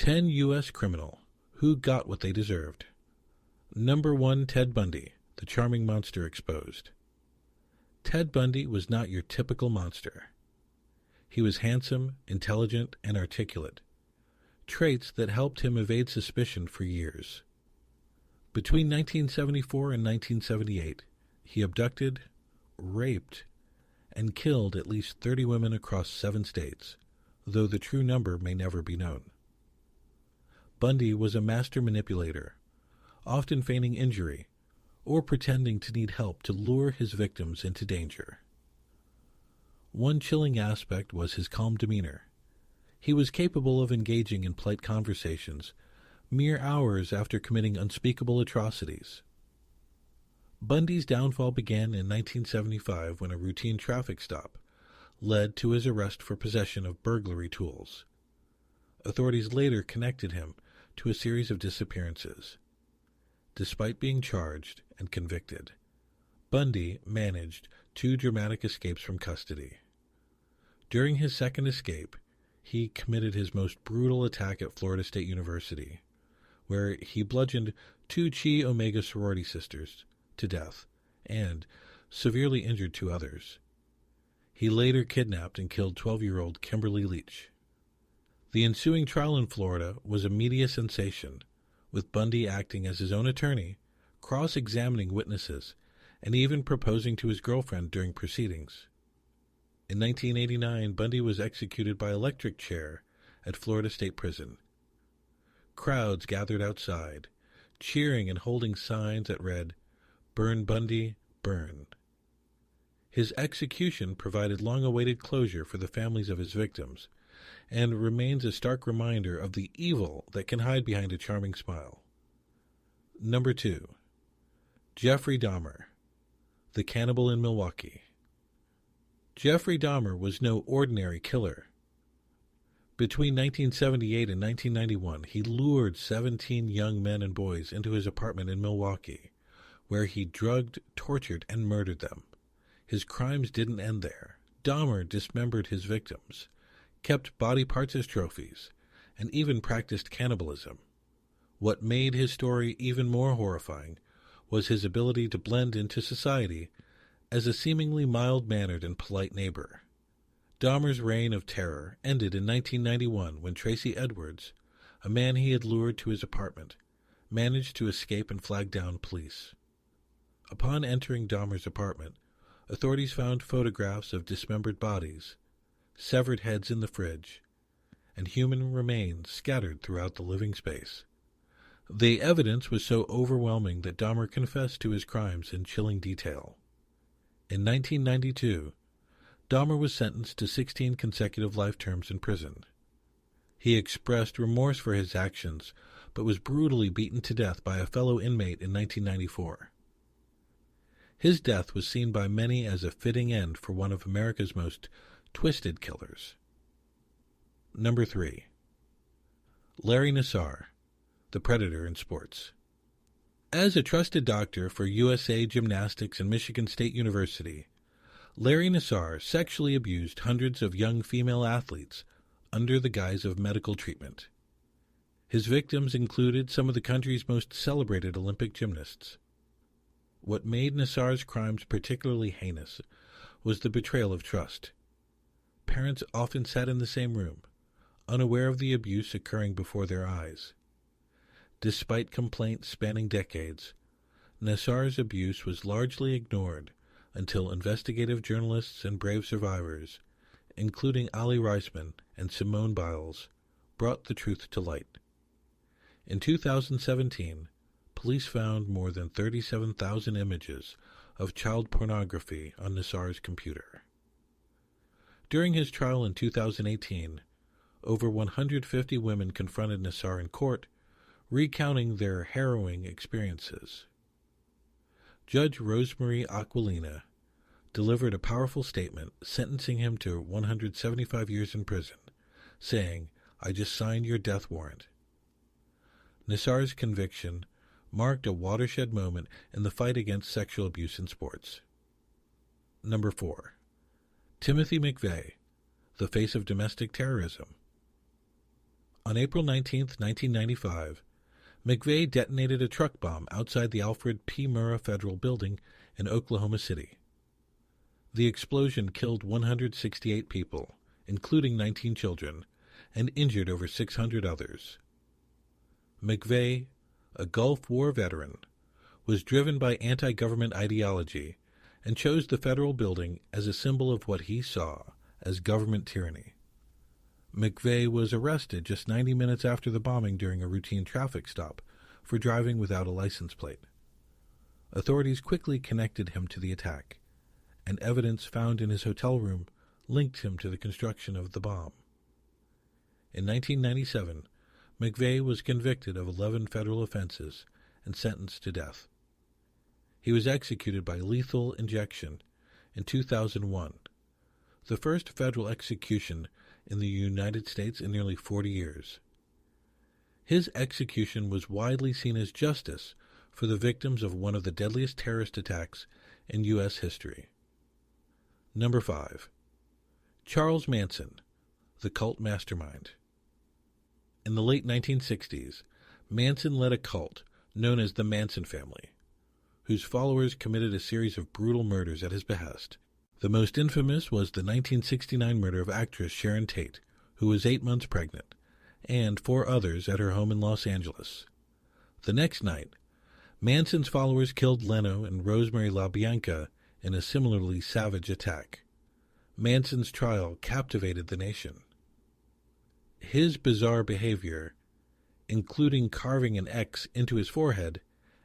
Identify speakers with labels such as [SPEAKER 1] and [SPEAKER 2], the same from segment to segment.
[SPEAKER 1] 10 U.S. criminal who got what they deserved. Number 1, Ted Bundy, the charming monster exposed. Ted Bundy was not your typical monster. He was handsome, intelligent, and articulate, traits that helped him evade suspicion for years. Between 1974 and 1978, he abducted, raped, and killed at least 30 women across 7 states, though the true number may never be known. Bundy was a master manipulator, often feigning injury or pretending to need help to lure his victims into danger. One chilling aspect was his calm demeanor. He was capable of engaging in polite conversations mere hours after committing unspeakable atrocities. Bundy's downfall began in 1975 when a routine traffic stop led to his arrest for possession of burglary tools. Authorities later connected him to a series of disappearances. Despite being charged and convicted, Bundy managed 2 dramatic escapes from custody. During his second escape, he committed his most brutal attack at Florida State University, where he bludgeoned 2 Chi Omega sorority sisters to death and severely injured 2 others. He later kidnapped and killed 12-year-old Kimberly Leach. The ensuing trial in Florida was a media sensation, with Bundy acting as his own attorney, cross-examining witnesses, and even proposing to his girlfriend during proceedings. In 1989, Bundy was executed by electric chair at Florida State Prison. Crowds gathered outside, cheering and holding signs that read, "Burn Bundy, burn." His execution provided long-awaited closure for the families of his victims, and remains a stark reminder of the evil that can hide behind a charming smile. Number 2, Jeffrey Dahmer, the cannibal in Milwaukee. Jeffrey Dahmer was no ordinary killer. Between 1978 and 1991, he lured 17 young men and boys into his apartment in Milwaukee, where he drugged, tortured, and murdered them. His crimes didn't end there. Dahmer dismembered his victims, kept body parts as trophies, and even practiced cannibalism. What made his story even more horrifying was his ability to blend into society as a seemingly mild-mannered and polite neighbor. Dahmer's reign of terror ended in 1991 when Tracy Edwards, a man he had lured to his apartment, managed to escape and flag down police. Upon entering Dahmer's apartment, authorities found photographs of dismembered bodies, severed heads in the fridge, and human remains scattered throughout the living space. The evidence was so overwhelming that Dahmer confessed to his crimes in chilling detail. In 1992, Dahmer was sentenced to 16 consecutive life terms in prison. He expressed remorse for his actions, but was brutally beaten to death by a fellow inmate in 1994. His death was seen by many as a fitting end for one of America's most twisted killers. Number 3, Larry Nassar, the predator in sports. As a trusted doctor for USA Gymnastics and Michigan State University, Larry Nassar sexually abused hundreds of young female athletes under the guise of medical treatment. His victims included some of the country's most celebrated Olympic gymnasts. What made Nassar's crimes particularly heinous was the betrayal of trust. Parents often sat in the same room, unaware of the abuse occurring before their eyes. Despite complaints spanning decades, Nassar's abuse was largely ignored until investigative journalists and brave survivors, including Ali Reisman and Simone Biles, brought the truth to light. In 2017, police found more than 37,000 images of child pornography on Nassar's computer. During his trial in 2018, over 150 women confronted Nassar in court, recounting their harrowing experiences. Judge Rosemarie Aquilina delivered a powerful statement sentencing him to 175 years in prison, saying, "I just signed your death warrant." Nassar's conviction marked a watershed moment in the fight against sexual abuse in sports. Number 4, Timothy McVeigh, the face of domestic terrorism. On April 19, 1995, McVeigh detonated a truck bomb outside the Alfred P. Murrah Federal Building in Oklahoma City. The explosion killed 168 people, including 19 children, and injured over 600 others. McVeigh, a Gulf War veteran, was driven by anti-government ideology and chose the federal building as a symbol of what he saw as government tyranny. McVeigh was arrested just 90 minutes after the bombing during a routine traffic stop for driving without a license plate. Authorities quickly connected him to the attack, and evidence found in his hotel room linked him to the construction of the bomb. In 1997, McVeigh was convicted of 11 federal offenses and sentenced to death. He was executed by lethal injection in 2001, the first federal execution in the United States in nearly 40 years. His execution was widely seen as justice for the victims of one of the deadliest terrorist attacks in U.S. history. Number 5. Charles Manson, the cult mastermind. In the late 1960s, Manson led a cult known as the Manson family, whose followers committed a series of brutal murders at his behest. The most infamous was the 1969 murder of actress Sharon Tate, who was 8 months pregnant, and 4 others at her home in Los Angeles. The next night, Manson's followers killed Leno and Rosemary LaBianca in a similarly savage attack. Manson's trial captivated the nation. His bizarre behavior, including carving an X into his forehead,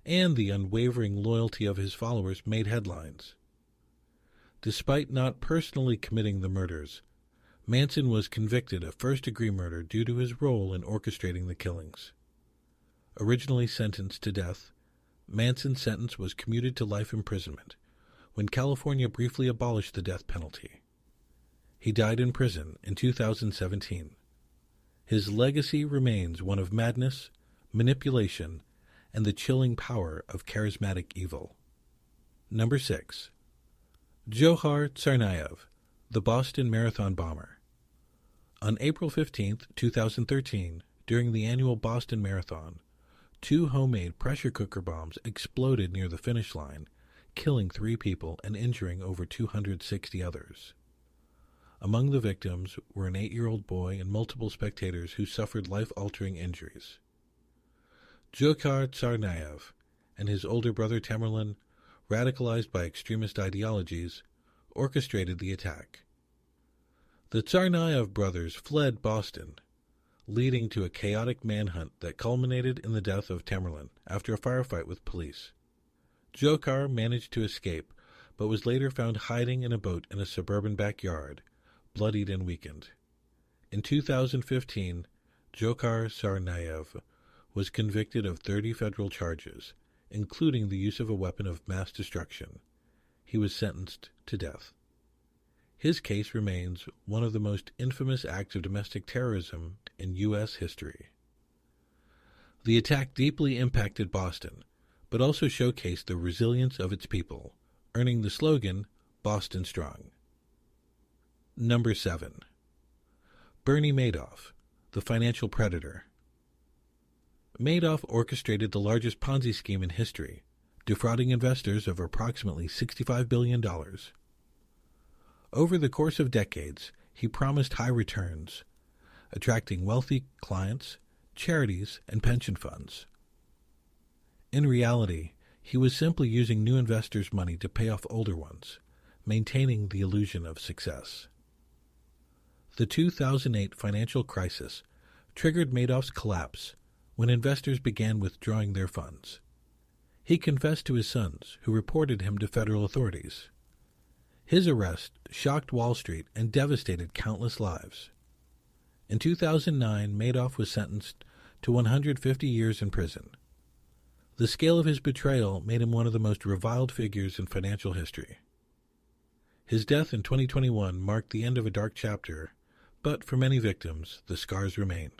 [SPEAKER 1] and the unwavering loyalty of his followers made headlines. Despite not personally committing the murders, Manson was convicted of first-degree murder due to his role in orchestrating the killings. Originally sentenced to death, Manson's sentence was commuted to life imprisonment when California briefly abolished the death penalty. He died in prison in 2017. His legacy remains one of madness, manipulation, and the chilling power of charismatic evil. Number 6. Dzhokhar Tsarnaev, the Boston Marathon bomber. On April 15, 2013, during the annual Boston Marathon, 2 homemade pressure cooker bombs exploded near the finish line, killing 3 people and injuring over 260 others. Among the victims were an 8-year-old boy and multiple spectators who suffered life-altering injuries. Dzhokhar Tsarnaev and his older brother Tamerlan, radicalized by extremist ideologies, orchestrated the attack. The Tsarnaev brothers fled Boston, leading to a chaotic manhunt that culminated in the death of Tamerlan after a firefight with police. Dzhokhar managed to escape, but was later found hiding in a boat in a suburban backyard, bloodied and weakened. In 2015, Dzhokhar Tsarnaev was convicted of 30 federal charges, including the use of a weapon of mass destruction. He was sentenced to death. His case remains one of the most infamous acts of domestic terrorism in U.S. history. The attack deeply impacted Boston, but also showcased the resilience of its people, earning the slogan, Boston Strong. Number 7. Bernie Madoff, the financial predator. Madoff orchestrated the largest Ponzi scheme in history, defrauding investors of approximately $65 billion. Over the course of decades, he promised high returns, attracting wealthy clients, charities, and pension funds. In reality, he was simply using new investors' money to pay off older ones, maintaining the illusion of success. The 2008 financial crisis triggered Madoff's collapse when investors began withdrawing their funds. He confessed to his sons, who reported him to federal authorities. His arrest shocked Wall Street and devastated countless lives. In 2009, Madoff was sentenced to 150 years in prison. The scale of his betrayal made him one of the most reviled figures in financial history. His death in 2021 marked the end of a dark chapter, but for many victims, the scars remain.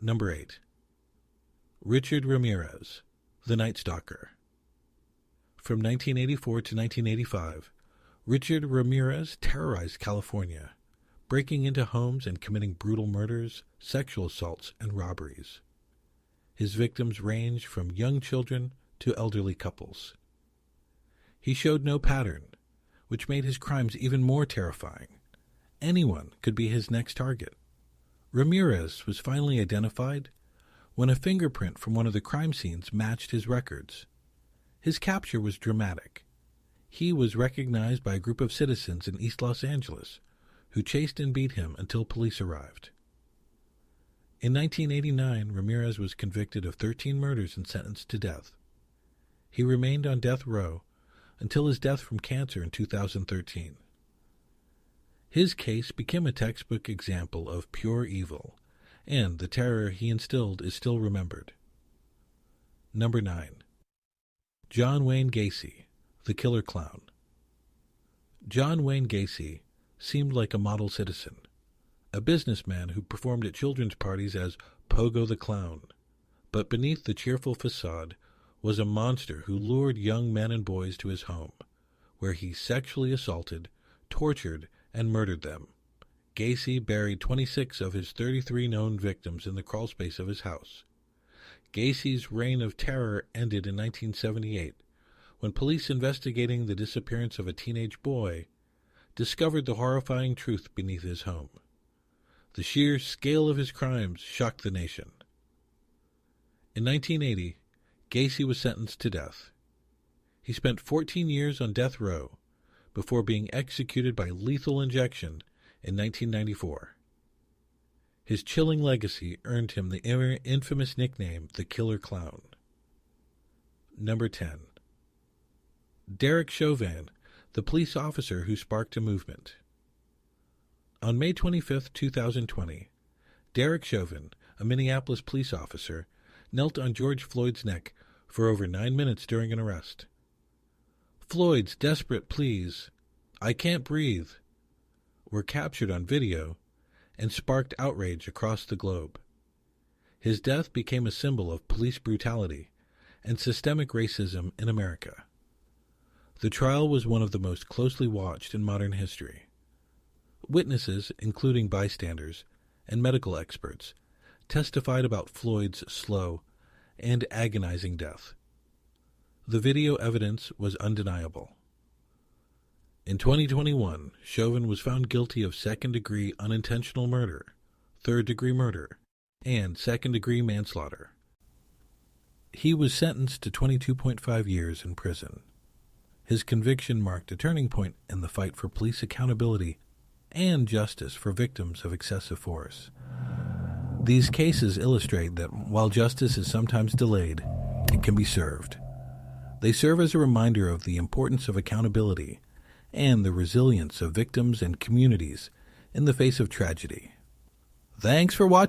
[SPEAKER 1] Number 8. Richard Ramirez, the Night Stalker. From 1984 to 1985, Richard Ramirez terrorized California, breaking into homes and committing brutal murders, sexual assaults, and robberies. His victims ranged from young children to elderly couples. He showed no pattern, which made his crimes even more terrifying. Anyone could be his next target. Ramirez was finally identified when a fingerprint from one of the crime scenes matched his records. His capture was dramatic. He was recognized by a group of citizens in East Los Angeles, who chased and beat him until police arrived. In 1989, Ramirez was convicted of 13 murders and sentenced to death. He remained on death row until his death from cancer in 2013. His case became a textbook example of pure evil, and the terror he instilled is still remembered. Number 9. John Wayne Gacy, the Killer Clown. John Wayne Gacy seemed like a model citizen, a businessman who performed at children's parties as Pogo the Clown, but beneath the cheerful facade was a monster who lured young men and boys to his home, where he sexually assaulted, tortured, and murdered them. Gacy buried 26 of his 33 known victims in the crawlspace of his house. Gacy's reign of terror ended in 1978, when police investigating the disappearance of a teenage boy discovered the horrifying truth beneath his home. The sheer scale of his crimes shocked the nation. In 1980, Gacy was sentenced to death. He spent 14 years on death row before being executed by lethal injection in 1994. His chilling legacy earned him the infamous nickname the Killer Clown. Number 10. Derek Chauvin, the police officer who sparked a movement. On May 25, 2020, Derek Chauvin, a Minneapolis police officer, knelt on George Floyd's neck for over 9 minutes during an arrest. Floyd's desperate pleas, "I can't breathe," were captured on video and sparked outrage across the globe. His death became a symbol of police brutality and systemic racism in America. The trial was one of the most closely watched in modern history. Witnesses, including bystanders and medical experts, testified about Floyd's slow and agonizing death. The video evidence was undeniable. In 2021, Chauvin was found guilty of second-degree unintentional murder, third-degree murder, and second-degree manslaughter. He was sentenced to 22.5 years in prison. His conviction marked a turning point in the fight for police accountability and justice for victims of excessive force. These cases illustrate that while justice is sometimes delayed, it can be served. They serve as a reminder of the importance of accountability and the resilience of victims and communities in the face of tragedy. Thanks for watching.